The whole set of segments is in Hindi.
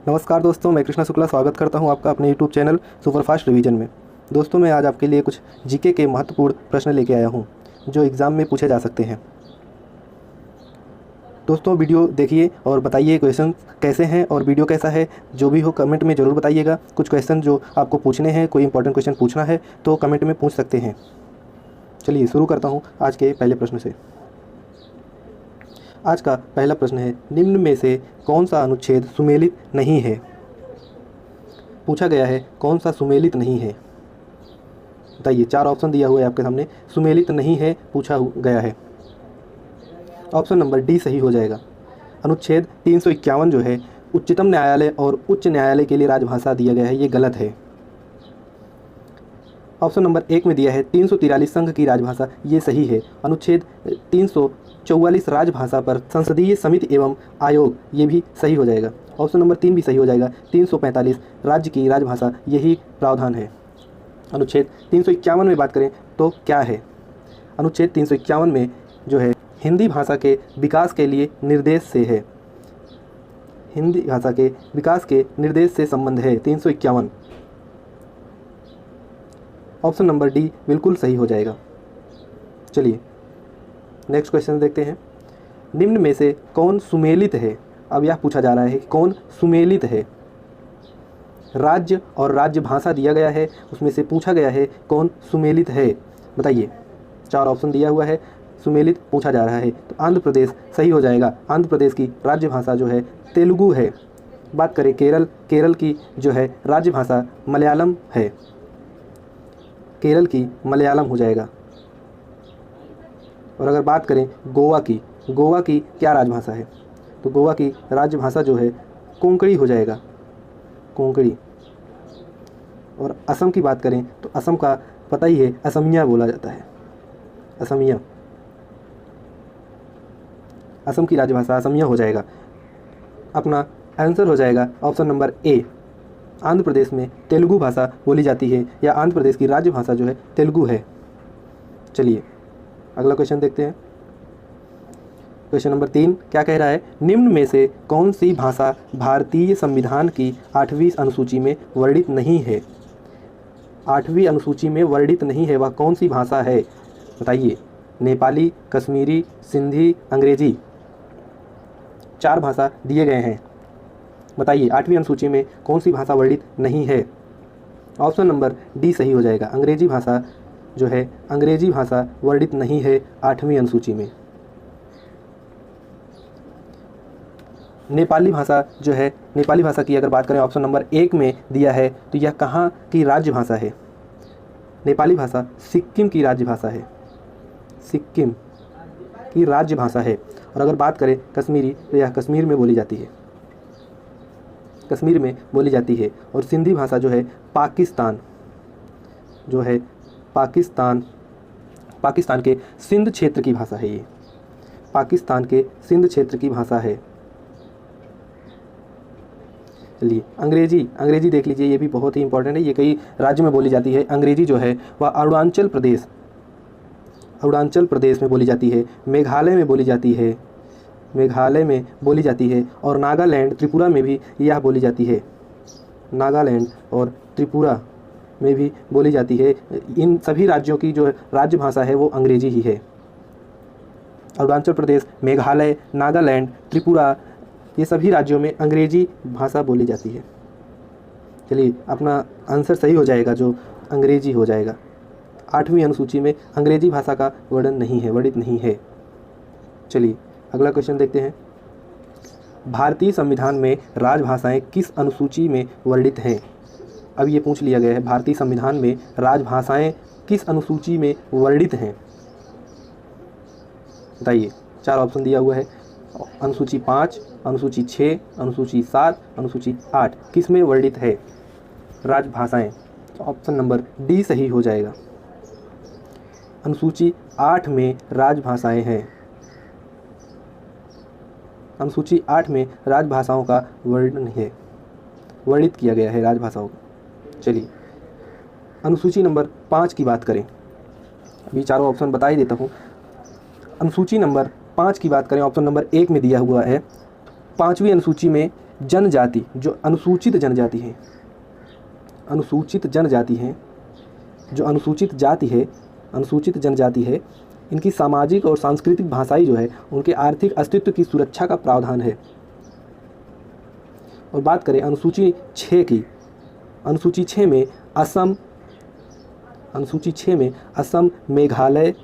नमस्कार दोस्तों, मैं कृष्णा शुक्ला स्वागत करता हूं आपका अपने यूट्यूब चैनल सुपरफास्ट रिवीजन में। दोस्तों, मैं आज आपके लिए कुछ जीके के महत्वपूर्ण प्रश्न लेके आया हूं जो एग्ज़ाम में पूछे जा सकते हैं। दोस्तों, वीडियो देखिए और बताइए क्वेश्चन कैसे हैं और वीडियो कैसा है। जो भी हो कमेंट में ज़रूर बताइएगा। कुछ क्वेश्चन जो आपको पूछने हैं, कोई इंपॉर्टेंट क्वेश्चन पूछना है तो कमेंट में पूछ सकते हैं। चलिए शुरू करता हूँ आज के पहले प्रश्न से। आज का पहला प्रश्न है, निम्न में से कौन सा अनुच्छेद सुमेलित नहीं है। पूछा गया है कौन सा सुमेलित नहीं है, बताइए। 4 ऑप्शन दिया हुआ है आपके सामने, सुमेलित नहीं है पूछा गया है। ऑप्शन नंबर डी सही हो जाएगा। अनुच्छेद 351 जो है उच्चतम न्यायालय और उच्च न्यायालय के लिए राजभाषा दिया गया है, ये गलत है। ऑप्शन नंबर 1 में दिया है 343 संघ की राजभाषा, ये सही है। अनुच्छेद 344 राजभाषा पर संसदीय समिति एवं आयोग, ये भी सही हो जाएगा। ऑप्शन नंबर 3 भी सही हो जाएगा। 345 राज्य की राजभाषा, यही प्रावधान है। अनुच्छेद 351 में बात करें तो क्या है, अनुच्छेद 351 में जो है हिंदी भाषा के विकास के लिए निर्देश से है। हिंदी भाषा के विकास के निर्देश से संबंध है 351। ऑप्शन नंबर डी बिल्कुल सही हो जाएगा। चलिए नेक्स्ट क्वेश्चन देखते हैं। निम्न में से कौन सुमेलित है। अब यह पूछा जा रहा है कि कौन सुमेलित है। राज्य और राज्य भाषा दिया गया है, उसमें से पूछा गया है कौन सुमेलित है, बताइए। 4 ऑप्शन दिया हुआ है, सुमेलित पूछा जा रहा है तो आंध्र प्रदेश सही हो जाएगा। आंध्र प्रदेश की राज्य भाषा जो है तेलुगु है। बात करें केरल की जो है राज्य भाषा मलयालम है। केरल की मलयालम हो जाएगा। और अगर बात करें गोवा की क्या राजभाषा है, तो गोवा की राजभाषा जो है कोंकणी हो जाएगा, कोंकणी। और असम की बात करें तो असम का पता ही है, असमिया बोला जाता है, असमिया। असम की राजभाषा असमिया हो जाएगा। अपना आंसर हो जाएगा option number A. Andhra Pradesh में तेलुगु भाषा बोली जाती है, या आंध्र प्रदेश की राज्य भाषा जो है तेलुगु है। चलिए अगला क्वेश्चन देखते हैं। क्वेश्चन नंबर 3 क्या कह रहा है, निम्न में से कौन सी भाषा भारतीय संविधान की 8वीं अनुसूची में वर्णित नहीं है। 8वीं अनुसूची में वर्णित नहीं है, वह कौन सी भाषा है, बताइए। नेपाली, कश्मीरी, सिंधी, अंग्रेजी। 4 भाषा दिए गए हैं, बताइए 8वीं अनुसूची में कौन सी भाषा वर्णित नहीं है। ऑप्शन नंबर डी सही हो जाएगा। अंग्रेजी भाषा जो है, अंग्रेजी भाषा वर्णित नहीं है 8वीं अनुसूची में। नेपाली भाषा जो है, नेपाली भाषा की अगर बात करें ऑप्शन नंबर 1 में दिया है, तो यह कहाँ की राज्य भाषा है। नेपाली भाषा सिक्किम की राज्य भाषा है, सिक्किम की राज्य भाषा है। और अगर बात करें कश्मीरी, तो यह कश्मीर में बोली जाती है, कश्मीर में बोली जाती है। और सिंधी भाषा जो है पाकिस्तान जो है, पाकिस्तान के सिंध क्षेत्र की भाषा है। ये पाकिस्तान के सिंध क्षेत्र की भाषा है। चलिए अंग्रेजी देख लीजिए, ये भी बहुत ही इंपॉर्टेंट है। ये कई राज्यों में बोली जाती है। अंग्रेजी जो है वह अरुणाचल प्रदेश में बोली जाती है, मेघालय में बोली जाती है, और नागालैंड, त्रिपुरा में भी यह बोली जाती है। नागालैंड और त्रिपुरा में भी बोली जाती है। इन सभी राज्यों की जो राज्य भाषा है वो अंग्रेजी ही है। अरुणाचल प्रदेश, मेघालय, नागालैंड, त्रिपुरा, ये सभी राज्यों में अंग्रेजी भाषा बोली जाती है। चलिए अपना आंसर सही हो जाएगा, जो अंग्रेजी हो जाएगा। 8वीं अनुसूची में अंग्रेजी भाषा का वर्णित नहीं है। चलिए अगला क्वेश्चन देखते हैं। भारतीय संविधान में राजभाषाएं किस अनुसूची में वर्णित हैं। अब ये पूछ लिया गया है, भारतीय संविधान में राजभाषाएं किस अनुसूची में वर्णित हैं, बताइए। 4 ऑप्शन दिया हुआ है, अनुसूची 5, अनुसूची 6, अनुसूची 7, अनुसूची 8, किस में वर्णित है राजभाषाएं। ऑप्शन नंबर डी सही हो जाएगा। अनुसूची 8 में राजभाषाएं हैं। अनुसूची 8 में राजभाषाओं का वर्णन है, वर्णित किया गया है राजभाषाओं को। चलिए अनुसूची नंबर 5 की बात करें। अभी चारों ऑप्शन बता ही देता हूँ। अनुसूची नंबर 5 की बात करें, ऑप्शन नंबर 1 में दिया हुआ है 5वीं अनुसूची में जनजाति, जो अनुसूचित जनजाति है, अनुसूचित जनजाति है, जो अनुसूचित जनजाति है, इनकी सामाजिक और सांस्कृतिक भाषाई जो है उनके आर्थिक अस्तित्व की सुरक्षा का प्रावधान है। और बात करें अनुसूची 6 की, अनुसूची 6 में असम, मेघालय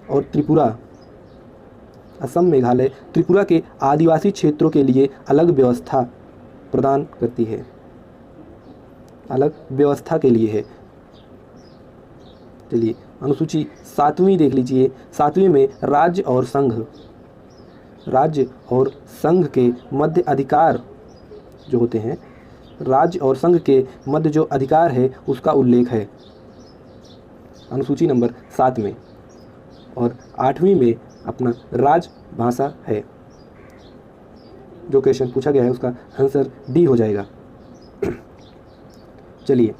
और त्रिपुरा के आदिवासी क्षेत्रों के लिए अलग व्यवस्था प्रदान करती है, अलग व्यवस्था के लिए है। चलिए अनुसूची 7वीं देख लीजिए। 7वीं में राज्य और संघ के मध्य अधिकार जो होते हैं, राज्य और संघ के मध्य जो अधिकार है उसका उल्लेख है अनुसूची नंबर 7 में। और 8वीं में अपना राजभाषा है। जो क्वेश्चन पूछा गया है उसका आंसर डी हो जाएगा। चलिए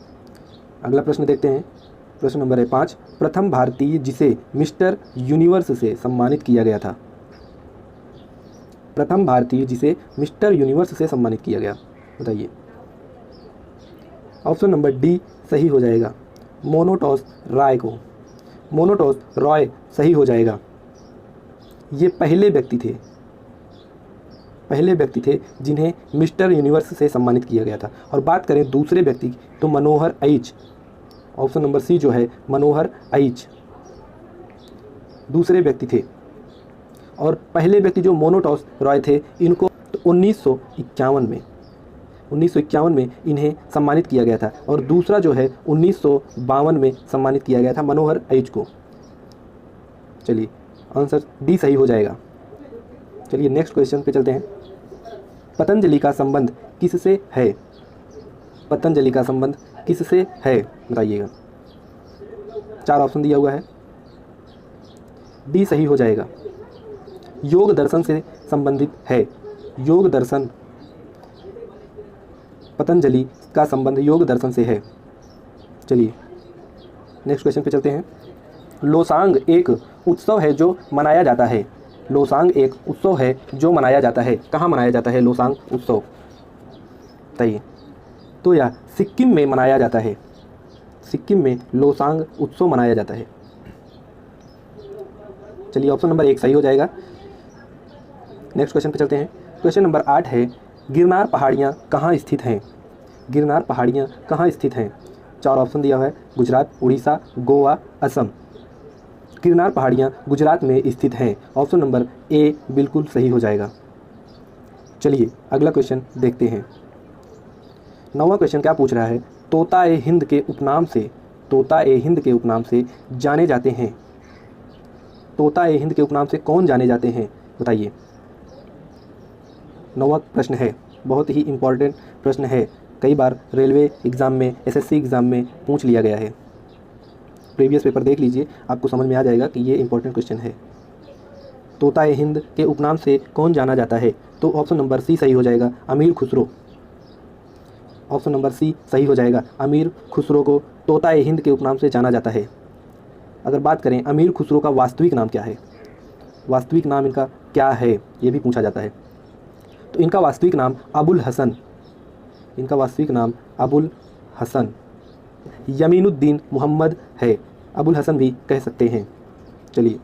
अगला प्रश्न देखते हैं। प्रश्न नंबर है 5। प्रथम भारतीय जिसे मिस्टर यूनिवर्स से सम्मानित किया गया था। प्रथम भारतीय जिसे मिस्टर यूनिवर्स से सम्मानित किया गया, बताइए। ऑप्शन नंबर डी सही हो जाएगा, मोनोटोस रॉय सही हो जाएगा। ये पहले व्यक्ति थे जिन्हें मिस्टर यूनिवर्स से सम्मानित किया गया था। और बात करें दूसरे व्यक्ति की तो मनोहर ऐच, ऑप्शन नंबर सी जो है मनोहर ऐच दूसरे व्यक्ति थे। और पहले व्यक्ति जो मोनोटोस रॉय थे, इनको 1951 में इन्हें सम्मानित किया गया था। और दूसरा जो है 1952 में सम्मानित किया गया था मनोहर ऐच को। चलिए आंसर डी सही हो जाएगा। चलिए नेक्स्ट क्वेश्चन पे चलते हैं। पतंजलि का संबंध किससे है? पतंजलि का संबंध किससे है, बताइएगा। 4 ऑप्शन दिया हुआ है, डी सही हो जाएगा। योग दर्शन से संबंधित है। योग दर्शन, पतंजलि का संबंध योग दर्शन से है। चलिए नेक्स्ट क्वेश्चन पे चलते हैं। लोसांग एक उत्सव है जो मनाया जाता है। लोसांग एक उत्सव है जो मनाया जाता है। कहाँ मनाया जाता है लोसांग उत्सव, बताइए। तो यह सिक्किम में मनाया जाता है। सिक्किम में लोसांग उत्सव मनाया जाता है। चलिए ऑप्शन नंबर 1 सही हो जाएगा। नेक्स्ट क्वेश्चन पे चलते हैं। क्वेश्चन नंबर 8 है, गिरनार पहाड़ियाँ कहाँ स्थित हैं? गिरनार पहाड़ियाँ कहाँ स्थित हैं? 4 ऑप्शन दिया हुआ है, गुजरात, उड़ीसा, गोवा, असम। गिरनार पहाड़ियाँ गुजरात में स्थित हैं। ऑप्शन नंबर ए बिल्कुल सही हो जाएगा। चलिए अगला क्वेश्चन देखते हैं। 9वां क्वेश्चन क्या पूछ रहा है? तोता-ए हिंद के उपनाम से जाने जाते हैं। तोता-ए हिंद के उपनाम से कौन जाने जाते हैं, बताइए। 9वां प्रश्न है, बहुत ही इम्पॉर्टेंट प्रश्न है। कई बार रेलवे एग्ज़ाम में, एसएससी एग्ज़ाम में पूछ लिया गया है। प्रीवियस पेपर देख लीजिए, आपको समझ में आ जाएगा कि ये इंपॉर्टेंट क्वेश्चन है। तोता-ए हिंद के उपनाम से कौन जाना जाता है? तो ऑप्शन नंबर सी सही हो जाएगा, अमीर खुसरो। ऑप्शन नंबर सी सही हो जाएगा। अमीर खुसरो को तोता-ए हिंद के उपनाम से जाना जाता है। अगर बात करें अमीर खुसरो का वास्तविक नाम क्या है, वास्तविक नाम इनका क्या है, ये भी पूछा जाता है। तो इनका वास्तविक नाम अबुल हसन, इनका वास्तविक नाम अबुल हसन यमीनुद्दीन मोहम्मद है। अबुल हसन भी कह सकते हैं। चलिए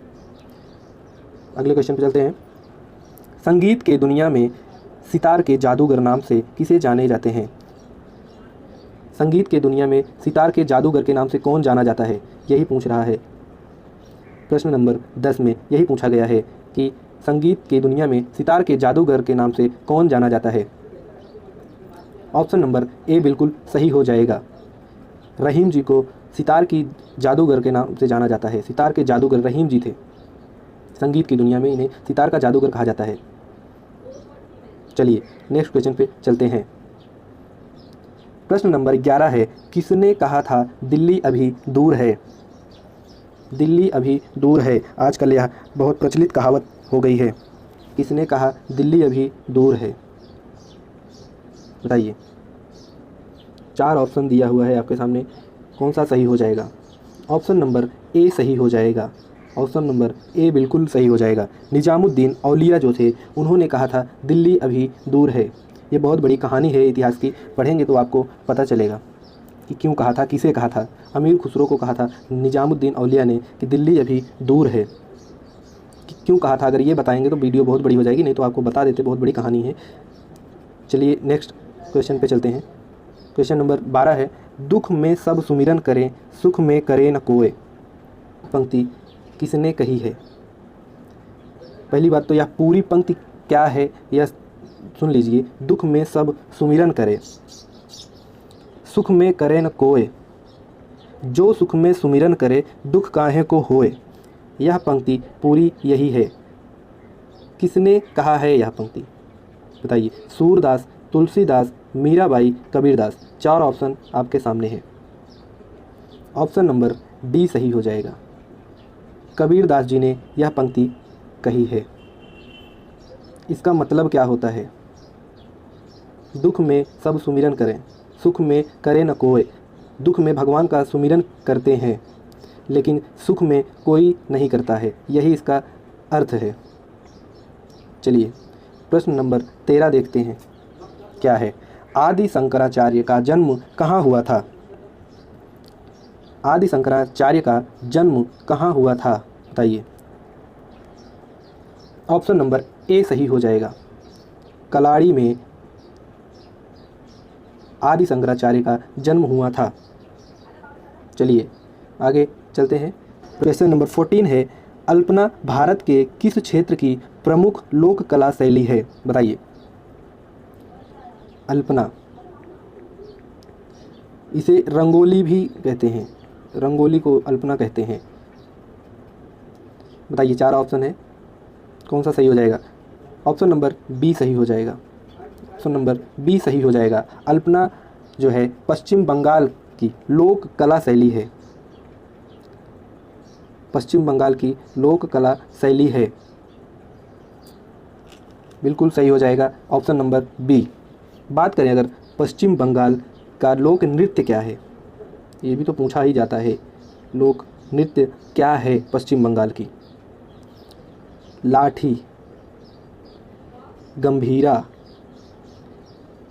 अगले क्वेश्चन पे चलते हैं। संगीत के दुनिया में सितार के जादूगर नाम से किसे जाने जाते हैं? संगीत के दुनिया में सितार के जादूगर के नाम से कौन जाना जाता है, यही पूछ रहा है। प्रश्न नंबर 10 में यही पूछा गया है कि संगीत के दुनिया में सितार के जादूगर के नाम से कौन जाना जाता है। ऑप्शन नंबर ए बिल्कुल सही हो जाएगा। रहीम जी को सितार की जादूगर के नाम से जाना जाता है। सितार के जादूगर रहीम जी थे। संगीत की दुनिया में इन्हें सितार का जादूगर कहा जाता है। चलिए नेक्स्ट क्वेश्चन पे चलते हैं। प्रश्न नंबर 11 है, किसने कहा था दिल्ली अभी दूर है? दिल्ली अभी दूर है, आजकल यह बहुत प्रचलित कहावत हो गई है। किसने कहा दिल्ली अभी दूर है, बताइए। 4 ऑप्शन दिया हुआ है आपके सामने, कौन सा सही हो जाएगा? ऑप्शन नंबर ए सही हो जाएगा। ऑप्शन नंबर ए बिल्कुल सही हो जाएगा। निजामुद्दीन औलिया जो थे उन्होंने कहा था दिल्ली अभी दूर है। ये बहुत बड़ी कहानी है इतिहास की, पढ़ेंगे तो आपको पता चलेगा कि क्यों कहा था, किसे कहा था। अमीर खुसरो को कहा था निजामुद्दीन औलिया ने कि दिल्ली अभी दूर है। क्यों कहा था, अगर ये बताएंगे तो वीडियो बहुत बड़ी हो जाएगी, नहीं तो आपको बता देते, बहुत बड़ी कहानी है। चलिए नेक्स्ट क्वेश्चन पे चलते हैं। क्वेश्चन नंबर 12 है, दुख में सब सुमिरन करें, सुख में करे न कोय। पंक्ति किसने कही है? पहली बात तो यह पूरी पंक्ति क्या है यह सुन लीजिए। दुख में सब सुमिरन करे, सुख में करे न कोय, जो सुख में सुमिरन करे दुख काहे को होए। यह पंक्ति पूरी यही है। किसने कहा है यह पंक्ति? बताइए। सूरदास, तुलसीदास, मीराबाई, कबीरदास। 4 ऑप्शन आपके सामने हैं। ऑप्शन नंबर डी सही हो जाएगा। कबीरदास जी ने यह पंक्ति कही है। इसका मतलब क्या होता है? दुख में सब सुमिरन करें, सुख में करे न कोय। दुख में भगवान का सुमिरन करते हैं, लेकिन सुख में कोई नहीं करता है, यही इसका अर्थ है। चलिए प्रश्न नंबर 13 देखते हैं क्या है। आदि शंकराचार्य का जन्म कहाँ हुआ था? आदि शंकराचार्य का जन्म कहाँ हुआ था? बताइए। ऑप्शन नंबर ए सही हो जाएगा। कलाड़ी में आदि शंकराचार्य का जन्म हुआ था। चलिए आगे चलते हैं। क्वेश्चन नंबर 14 है, अल्पना भारत के किस क्षेत्र की प्रमुख लोक कला शैली है? बताइए। अल्पना, इसे रंगोली भी कहते हैं, रंगोली को अल्पना कहते हैं। बताइए। 4 ऑप्शन है, कौन सा सही हो जाएगा? ऑप्शन नंबर बी सही हो जाएगा। ऑप्शन नंबर बी सही हो जाएगा। अल्पना जो है पश्चिम बंगाल की लोक कला शैली है। पश्चिम बंगाल की लोक कला शैली है। बिल्कुल सही हो जाएगा ऑप्शन नंबर बी। बात करें अगर पश्चिम बंगाल का लोक नृत्य क्या है, ये भी तो पूछा ही जाता है। लोक नृत्य क्या है पश्चिम बंगाल की? लाठी, गंभीरा,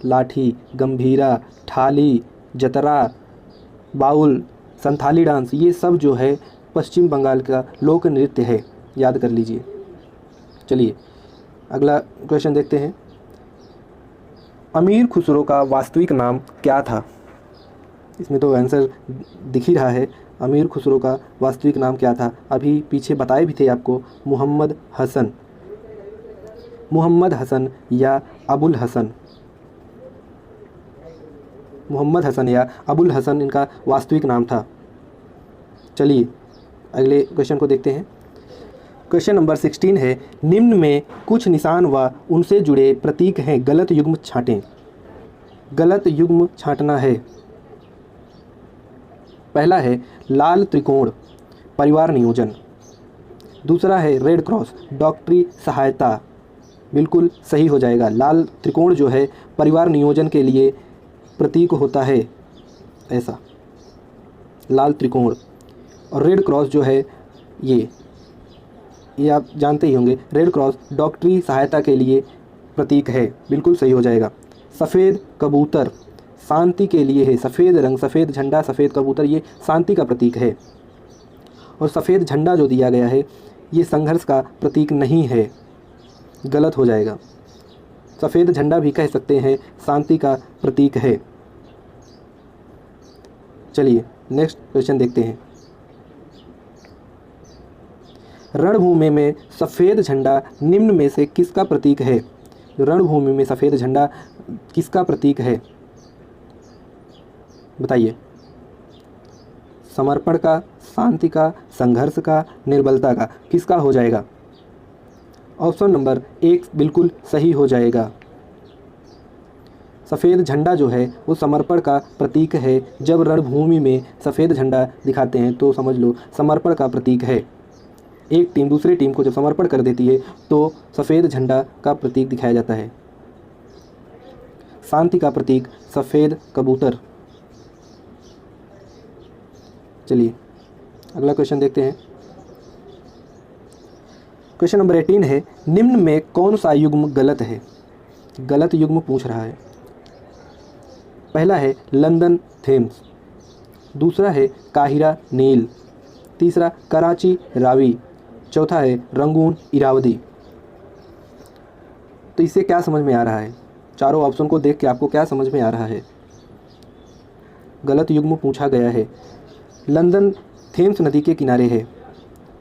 लाठी, गंभीरा, थाली, जतरा, बाउल, संथाली डांस, ये सब जो है पश्चिम बंगाल का लोक नृत्य है, याद कर लीजिए। चलिए अगला क्वेश्चन देखते हैं। अमीर खुसरो का वास्तविक नाम क्या था? इसमें तो आंसर दिख ही रहा है। अमीर खुसरो का वास्तविक नाम क्या था? अभी पीछे बताए भी थे आपको, मोहम्मद हसन। मोहम्मद हसन या अबुल हसन, मोहम्मद हसन या अबुल हसन इनका वास्तविक नाम था। चलिए अगले क्वेश्चन को देखते हैं। क्वेश्चन नंबर 16 है, निम्न में कुछ निशान व उनसे जुड़े प्रतीक हैं, गलत युग्म छांटें। गलत युग्म छांटना है। पहला है लाल त्रिकोण, परिवार नियोजन। दूसरा है रेड क्रॉस, डॉक्टरी सहायता। बिल्कुल सही हो जाएगा। लाल त्रिकोण जो है परिवार नियोजन के लिए प्रतीक होता है, ऐसा लाल त्रिकोण। और रेड क्रॉस जो है ये आप जानते ही होंगे, रेड क्रॉस डॉक्टरी सहायता के लिए प्रतीक है। बिल्कुल सही हो जाएगा। सफ़ेद कबूतर शांति के लिए है। सफ़ेद रंग, सफ़ेद झंडा, सफ़ेद कबूतर, ये शांति का प्रतीक है। और सफ़ेद झंडा जो दिया गया है ये संघर्ष का प्रतीक नहीं है, गलत हो जाएगा। सफ़ेद झंडा भी कह सकते हैं, शांति का प्रतीक है। चलिए नेक्स्ट क्वेश्चन देखते हैं। रणभूमि में सफ़ेद झंडा निम्न में से किसका प्रतीक है? रणभूमि में सफ़ेद झंडा किसका प्रतीक है? बताइए। समर्पण का, शांति का, संघर्ष का, निर्बलता का, किसका हो जाएगा? ऑप्शन नंबर 1 बिल्कुल सही हो जाएगा। सफ़ेद झंडा जो है वो समर्पण का प्रतीक है। जब रणभूमि में सफ़ेद झंडा दिखाते हैं तो समझ लो समर्पण का प्रतीक है। एक टीम दूसरी टीम को जब समर्पण कर देती है तो सफ़ेद झंडा का प्रतीक दिखाया जाता है। शांति का प्रतीक सफ़ेद कबूतर। चलिए अगला क्वेश्चन देखते हैं। क्वेश्चन नंबर 18 है, निम्न में कौन सा युग्म गलत है? गलत युग्म पूछ रहा है। पहला है लंदन थेम्स, दूसरा है काहिरा नील, तीसरा कराची रावी, चौथा है रंगून इरावदी। तो इससे क्या समझ में आ रहा है? चारों ऑप्शन को देख के आपको क्या समझ में आ रहा है? गलत युग्म पूछा गया है। लंदन थेम्स नदी के किनारे है,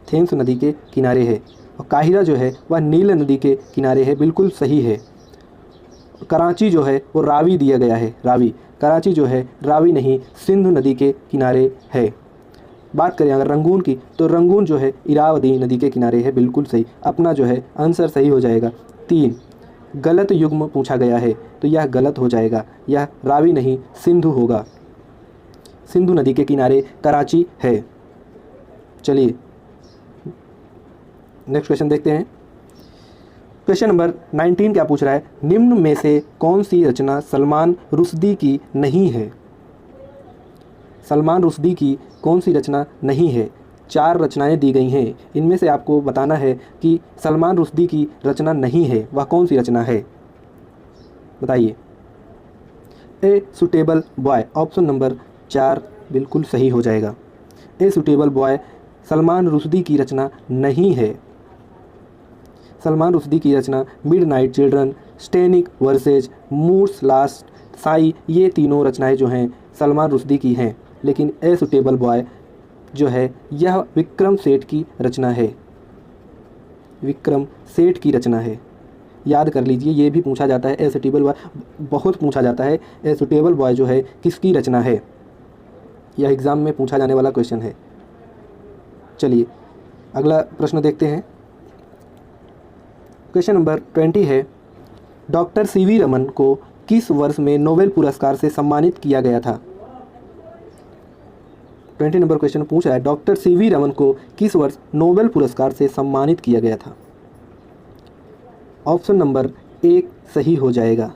थेम्स नदी के किनारे है, और काहिरा जो है वह नील नदी के किनारे है, बिल्कुल सही है। कराची जो है वो रावी दिया गया है, रावी। कराची जो है रावी नहीं, सिंधु नदी के किनारे है। बात करें अगर रंगून की, तो रंगून जो है इरावदी नदी के किनारे है, बिल्कुल सही। अपना जो है आंसर सही हो जाएगा। 3, गलत युग्म पूछा गया है, तो यह गलत हो जाएगा, यह रावी नहीं सिंधु होगा। सिंधु नदी के किनारे कराची है। चलिए नेक्स्ट क्वेश्चन देखते हैं। क्वेश्चन नंबर 19 क्या पूछ रहा है? निम्न में से कौन सी रचना सलमान रुश्दी की नहीं है? सलमान रुश्दी की कौन सी रचना नहीं है? 4 रचनाएं दी गई हैं, इनमें से आपको बताना है कि सलमान रुश्दी की रचना नहीं है, वह कौन सी रचना है? बताइए। A suitable boy, option number 4 बिल्कुल सही हो जाएगा। A suitable boy Salman Rushdie की रचना नहीं है। सलमान रुश्दी की रचना midnight children, satanic verses, moor's last sigh, ये तीनों रचनाएं जो हैं सलमान रुश्दी की हैं। लेकिन ए सुटेबल बॉय जो है यह विक्रम सेठ की रचना है, विक्रम सेठ की रचना है। याद कर लीजिए, ये भी पूछा जाता है। ए सुटेबल बॉय बहुत पूछा जाता है। ए सुटेबल बॉय जो है किसकी रचना है? यह एग्ज़ाम में पूछा जाने वाला क्वेश्चन है। चलिए अगला प्रश्न देखते हैं। क्वेश्चन नंबर 20 है, डॉक्टर सीवी रमन को किस वर्ष में नोबेल पुरस्कार से सम्मानित किया गया था? 20 नंबर क्वेश्चन पूछ रहा है, डॉक्टर सीवी रमन को किस वर्ष नोबेल पुरस्कार से सम्मानित किया गया था? ऑप्शन नंबर 1 सही हो जाएगा।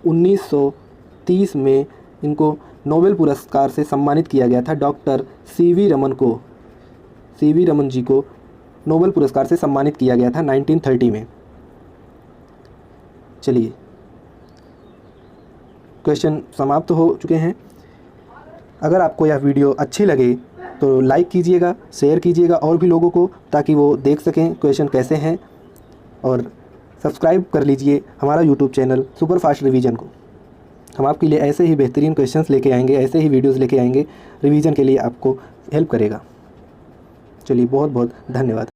1930 में इनको नोबेल पुरस्कार से सम्मानित किया गया था। डॉक्टर सीवी रमन को, सीवी रमन जी को नोबेल पुरस्कार से सम्मानित किया गया था 1930 में। चलिए क्वेश्चन समाप्त हो चुके हैं। अगर आपको यह वीडियो अच्छी लगे तो लाइक कीजिएगा, शेयर कीजिएगा और भी लोगों को, ताकि वो देख सकें क्वेश्चन कैसे हैं, और सब्सक्राइब कर लीजिए हमारा YouTube channel super fast revision को। हम आपके लिए ऐसे ही बेहतरीन क्वेश्चंस लेके आएंगे, ऐसे ही वीडियोस लेके आएंगे, रिवीजन के लिए आपको हेल्प करेगा। चलिए बहुत बहुत धन्यवाद।